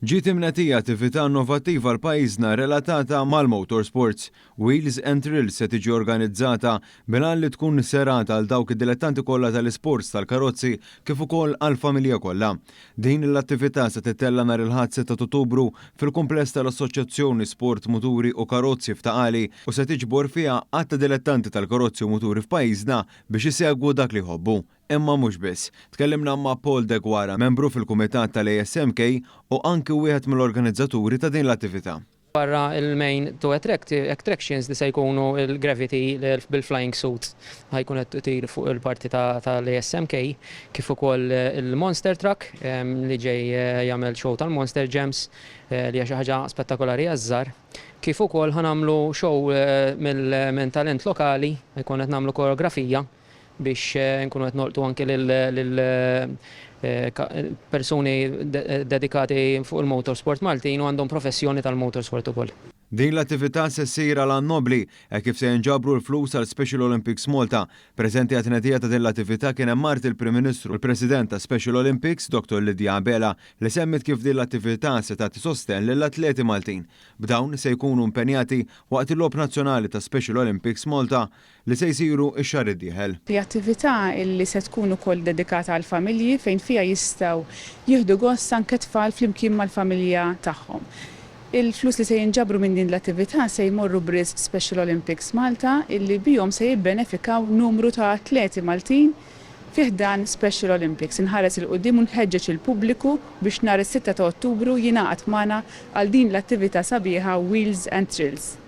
Ġiet imnegħtija attività innovattiva l-pajjiżna relatata mal-motorsports. Wheels and Thrills se tiġi organizzata bilhan li tkun serata għal dawk id-dilettanti kollha tal-isports tal-karozzi kif ukoll għall-familja kollha. Din l-attività se titella nhar il-ħadd 6 Ottubru fil-kumpless tal-Assoċjazzjoni Sport Muturi u Karozzi f'Taqali u se tiġbor fiha għadd dilettanti tal-karozzi u muturi f'pajjiżna biex isegwu dak li jħobbu. Imma mhux biss. Tkellimna ma' Paul De Guara, membru fil-Kumitat tal-ASMK u anki wieħed mill-organizzaturi ta' din l-attività. Barra il-main to attractions li se jkunu il-gravity bil-flying suits ħajkun qed itir fuq il-parti tal-ASMK kif ukoll il-Monster Truck li ġej jagħmel show tal-Monster Gems li hija xi ħaġa spettakolari għażżar. Kif ukoll ħanamlu show minn talent lokali, jkun qed nagħmlu koreografija biex nkunu qed nolqtu anke lil persuni dedikati fuq il-motorsport Maltin u għandhom professjoni tal-motorsport ukoll. Din l-attività se ssir għal nobli kif se jinġabru l-flus għal Special Olympics Malta. Preżenti għat-tnedija ta' din l-attività kien hemm Mart il-Prim Ministru u l-President ta' Special Olympics Dr. Lidja Abela li semmit kif din l-attività se tagħti sosten lill-atleti Maltin. B'dawn se jkunu impenjati waqt il-logħob nazzjonali ta' Special Olympics Malta li se jsiru x-xahar id-dieħel. Di attività li se tkun ukoll dedikata għal familji fejn fiha jistgħu jieħdu gost anke tfal flimkien mal-familja tagħhom. Il-flus li se jinġabru minn din l-attività se jmorru b'risk Special Olympics Malta illi bihom se jibbenefikaw numru ta' atleti Maltin fih dan Special Olympics. Inħares il-qudiem u nħeġġeġ il-pubbliku biex nhar is-6 ta' Ottubru jingħaqad magħna għal din l-attività sabiħa Wheels and Thrills.